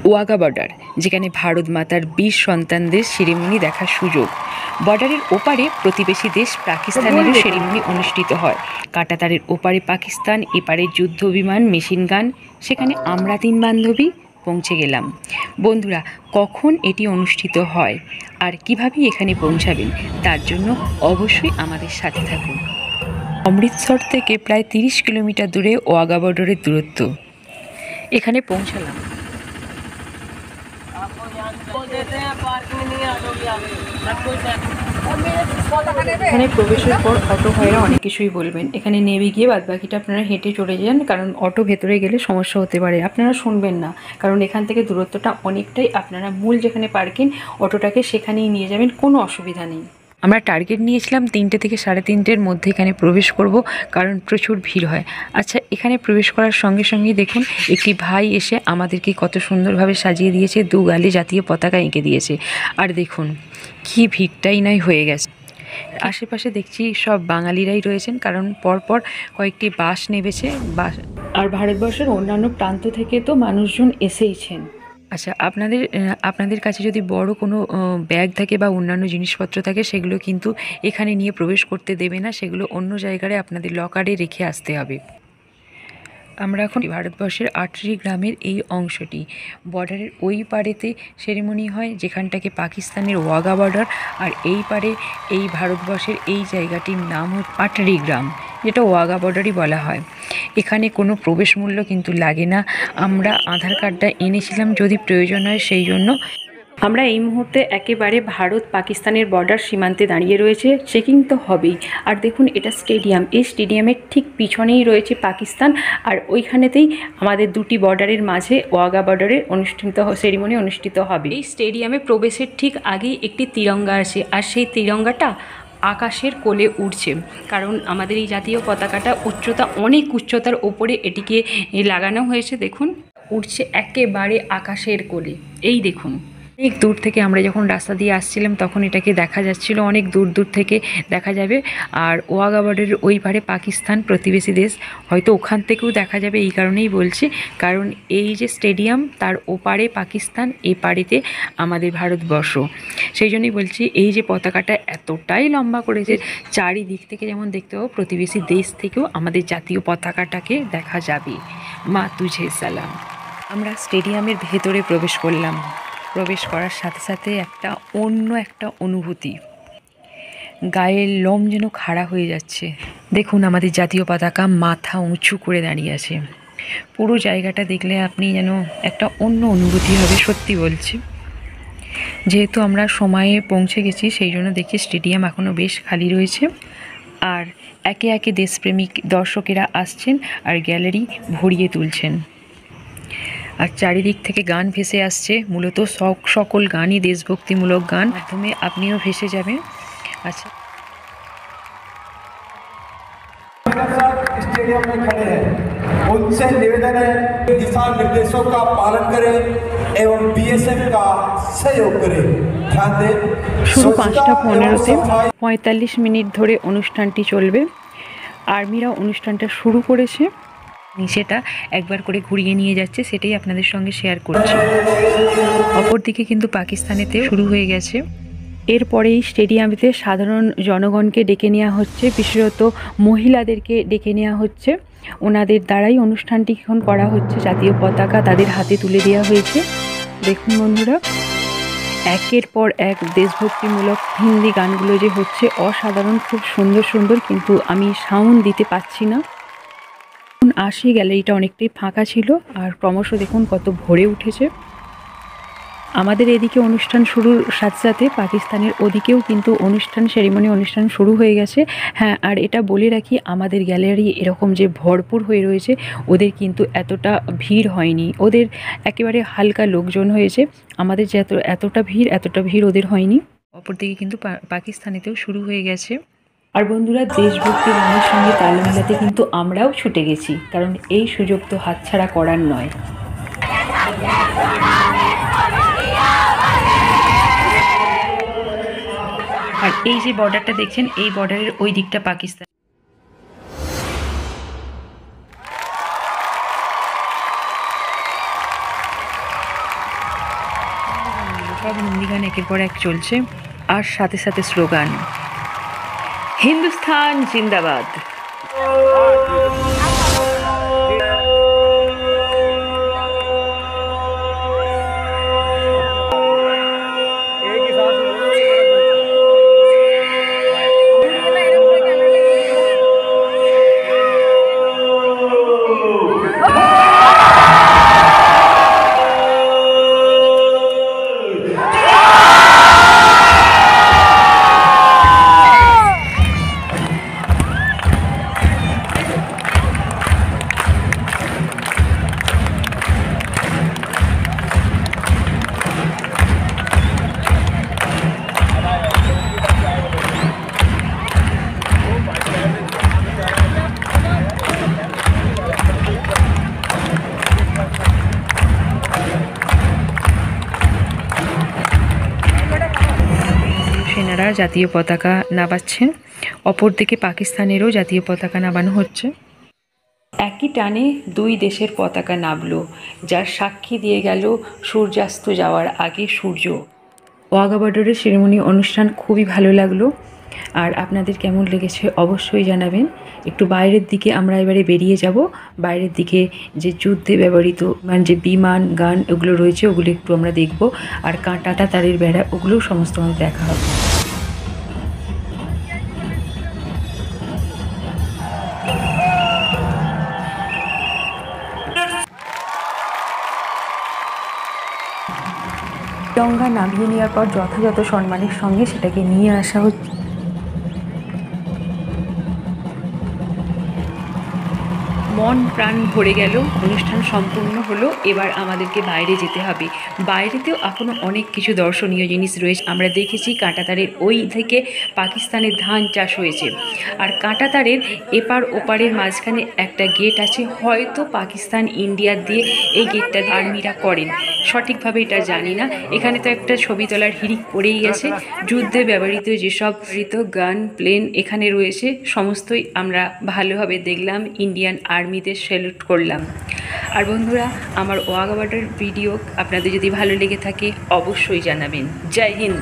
Wagah border, যেখানে ভারত মাতার 20 সন্তানদের সেরেমনি দেখার সুযোগ। বর্ডারের ওপারে প্রতিবেশী দেশ পাকিস্তানেরও সেরেমনি অনুষ্ঠিত হয়। কাঁটাতারের ওপারে পাকিস্তান, এপারে যুদ্ধ বিমান, মেশিন গান। সেখানে আমরা 3 বান্ধবী পৌঁছে গেলাম। বন্ধুরা, কখন এটি অনুষ্ঠিত হয় আর কিভাবে এখানে পৌঁছাবেন তার জন্য অবশ্যই আমাদের সাথে থাকুন। অমৃতসর থেকে প্রায় 30 কিলোমিটার দূরে ওয়াঘা বর্ডারের দূরত্ব। এখানে পৌঁছালাম। এখানে প্রবেশের পর অটো ভাইরা অনেক কিছুই বলবেন। এখানে নেমে গিয়ে বাদবাকিটা আপনারা হেঁটে চলে যান, কারণ অটো ভেতরে গেলে সমস্যা হতে পারে। আপনারা শুনবেন না, কারণ এখান থেকে দূরত্বটা অনেকটাই। আপনারা মূল যেখানে পার্কিং অটোটাকে সেখানেই নিয়ে যাবেন, কোনো অসুবিধা নেই। আমরা টার্গেট নিয়েছিলাম 3টে থেকে 3:30-এর মধ্যে এখানে প্রবেশ করব, কারণ প্রচুর ভিড় হয়। আচ্ছা, এখানে প্রবেশ করার সঙ্গে সঙ্গেই দেখুন একটি ভাই এসে আমাদেরকে কত সুন্দরভাবে সাজিয়ে দিয়েছে, 2 গালে জাতীয় পতাকা এঁকে দিয়েছে। আর দেখুন কি ভিড়টাই নয় হয়ে গেছে। আশেপাশে দেখছি সব বাঙালিরাই রয়েছেন, কারণ পরপর কয়েকটি বাস নেমেছে। আর ভারতবর্ষের অন্যান্য প্রান্ত থেকে তো মানুষজন এসেইছেন। আচ্ছা, আপনাদের কাছে যদি বড় কোনো ব্যাগ থাকে বা অন্যান্য জিনিসপত্র থাকে, সেগুলো কিন্তু এখানে নিয়ে প্রবেশ করতে দেবে না। সেগুলো অন্য জায়গায় আপনাদের লকারে রেখে আসতে হবে। আমরা এখন ভারতবর্ষের 8টি গ্রামের এই অংশটি, বর্ডারের ওই পারেতে সেরেমনি হয় যেখানটাকে পাকিস্তানের ওয়াঘা বর্ডার, আর এই পারে এই ভারতবর্ষের এই জায়গাটির নাম হচ্ছে 8টি গ্রাম, যেটা ওয়াঘা বর্ডারই বলা হয়। এখানে কোনো প্রবেশ মূল্য কিন্তু লাগে না। আমরা আধার কার্ডটা এনেছিলাম যদি প্রয়োজন হয়, সেই জন্য। আমরা এই মুহূর্তে একেবারে ভারত পাকিস্তানের বর্ডার সীমান্তে দাঁড়িয়ে রয়েছে। চেকিং তো হবেই। আর দেখুন, এটা স্টেডিয়াম। এই স্টেডিয়ামের ঠিক পিছনেই রয়েছে পাকিস্তান, আর ওইখানেতেই আমাদের 2টি বর্ডারের মাঝে ওয়াঘা বর্ডারের সেরিমনি অনুষ্ঠিত হবে। এই স্টেডিয়ামে প্রবেশের ঠিক আগেই একটি তিরঙ্গা আছে, আর সেই তিরঙ্গাটা আকাশের কোলে উড়ছে, কারণ আমাদের এই জাতীয় পতাকাটা অনেক উচ্চতার ওপরে এটিকে লাগানো হয়েছে। দেখুন, উড়ছে একেবারে আকাশের কোলে। এই দেখুন, অনেক দূর থেকে আমরা যখন রাস্তা দিয়ে আসছিলাম তখন এটাকে দেখা যাচ্ছিল, অনেক দূর দূর থেকে দেখা যাবে। আর ওয়াঘা বর্ডারের ওই পারে পাকিস্তান, প্রতিবেশী দেশ, হয়তো ওখান থেকেও দেখা যাবে। এই কারণেই বলছি, কারণ এই যে স্টেডিয়াম তার ওপারে পাকিস্তান, এই পাড়েতে আমাদের ভারতবর্ষ। সেই জন্যই বলছি, এই যে পতাকাটা এতটাই লম্বা করেছে, চারিদিক থেকে যেমন দেখতে পাবো, প্রতিবেশী দেশ থেকেও আমাদের জাতীয় পতাকাটাকে দেখা যাবে। মা তুঝে সালাম। আমরা স্টেডিয়ামের ভেতরে প্রবেশ করলাম। প্রবেশ করার সাথে সাথে অন্য একটা অনুভূতি, গায়ের লোম যেন খাড়া হয়ে যাচ্ছে। দেখুন, আমাদের জাতীয় পতাকা মাথা উঁচু করে দাঁড়িয়ে আছে। পুরো জায়গাটা দেখলে আপনি যেন একটা অন্য অনুভূতি হবে, সত্যি বলছি। যেহেতু আমরা সময়ে পৌঁছে গেছি, সেই জন্য দেখি স্টেডিয়াম এখনও বেশ খালি রয়েছে, আর একে একে দেশপ্রেমিক দর্শকেরা আসছেন আর গ্যালারি ভরিয়ে তুলছেন। আর চারিদিক থেকে গান ভেসে আসছে, মূলত সকল গানই দেশভক্তিমূলক গান, মাধ্যমে আপনিও ভেসে যাবেন। আচ্ছা, स्टेडियम में खड़े हैं, उनसे निवेदन है दिशा निर्देशों का पालन करें एवं बीएसएफ का सहयोग करें। ध्यान दें, শুরু 5:15-তে 45 মিনিট ধরে অনুষ্ঠানটি চলবে। আর্মিরা অনুষ্ঠানটা শুরু করেছে, সেটা একবার করে ঘুরিয়ে নিয়ে যাচ্ছে, সেটাই আপনাদের সঙ্গে শেয়ার করছি। অপরদিকে কিন্তু পাকিস্তানেতেও শুরু হয়ে গেছে। এরপরেই স্টেডিয়ামেতে সাধারণ জনগণকে ডেকে নেওয়া হচ্ছে, বিশেষত মহিলাদেরকে ডেকে নেওয়া হচ্ছে। ওনাদের দ্বারাই অনুষ্ঠানটি এখন করা হচ্ছে। জাতীয় পতাকা তাদের হাতে তুলে দেওয়া হয়েছে। দেখুন বন্ধুরা, একের পর এক দেশভক্তিমূলক হিন্দি গানগুলো যে হচ্ছে অসাধারণ, খুব সুন্দর সুন্দর, কিন্তু আমি সাউন্ড দিতে পাচ্ছি না। আসি, গ্যালারিটা অনেকটাই ফাঁকা ছিল, আর ক্রমশ দেখুন কত ভরে উঠেছে। আমাদের এদিকে অনুষ্ঠান শুরুর সাথে সাথে পাকিস্তানের ওদিকেও কিন্তু সেরিমনি অনুষ্ঠান শুরু হয়ে গেছে। হ্যাঁ, আর এটা বলে রাখি, আমাদের গ্যালারি এরকম যে ভরপুর হয়ে রয়েছে, ওদের কিন্তু এতটা ভিড় হয়নি, ওদের একেবারে হালকা লোকজন হয়েছে। আমাদের যে এতটা ভিড় ওদের হয়নি। অপরদিকে কিন্তু পাকিস্তানেতেও শুরু হয়ে গেছে। আর বন্ধুরা, দেশভক্তি গানের সঙ্গে তাল মেলাতে কিন্তু আমরাও ছুটে গেছি, কারণ এই সুযোগ তো হাতছাড়া করার নয়। আর এই যে বর্ডারটা দেখছেন, এই বর্ডারের ওই দিকটা পাকিস্তান। সব হিন্দি গান একের পর এক চলছে, আর সাথে সাথে স্লোগান হিন্দুস্তান জিন্দাবাদ। সেনারা জাতীয় পতাকা নামাচ্ছেন, অপরদিকে পাকিস্তানেরও জাতীয় পতাকা নামানো হচ্ছে। একই টানে দুই দেশের পতাকা নামলো, যার সাক্ষী দিয়ে গেল সূর্যাস্ত যাওয়ার আগে সূর্য। ওয়াঘা বর্ডারের সেরেমনি অনুষ্ঠান খুবই ভালো লাগলো। আর আপনাদের কেমন লেগেছে অবশ্যই জানাবেন। একটু বাইরের দিকে আমরা এবারে বেরিয়ে যাব। বাইরের দিকে যে যুদ্ধে ব্যবহৃত মানে যে বিমান গান ওগুলো রয়েছে ওগুলো একটু আমরা দেখব। আর কাঁটাটা তারের বেড়া ওগুলোও সমস্ত আমাদের দেখা হবে। তিরঙ্গা নামিয়ে নেওয়ার পর যথাযথ সম্মানের সঙ্গে সেটাকে নিয়ে আসা হচ্ছে। মন প্রাণ ভরে গেল, অনুষ্ঠান সম্পূর্ণ হলো। এবার আমাদেরকে বাইরে যেতে হবে। বাইরেতেও এখনও অনেক কিছু দর্শনীয় জিনিস রয়েছে। আমরা দেখেছি কাঁটাতারের ওই থেকে পাকিস্তানের ধান চাষ হয়েছে, আর কাঁটাতারের এপার ওপারের মাঝখানে একটা গেট আছে, হয়তো পাকিস্তান ইন্ডিয়ার দিয়ে এই গেটটা আর্মিরা করেন, সঠিকভাবে এটা জানি না। এখানে তো একটা ছবি তোলার হিড়িক পড়েই আছে। যুদ্ধে ব্যবহৃত যেসব গান প্লেন এখানে রয়েছে সমস্তই আমরা ভালোভাবে দেখলাম, ইন্ডিয়ান আর্মিদের স্যালুট করলাম। আর বন্ধুরা, আমার ওয়াঘা বর্ডার ভিডিও আপনাদের যদি ভালো লেগে থাকে অবশ্যই জানাবেন। জয় হিন্দ।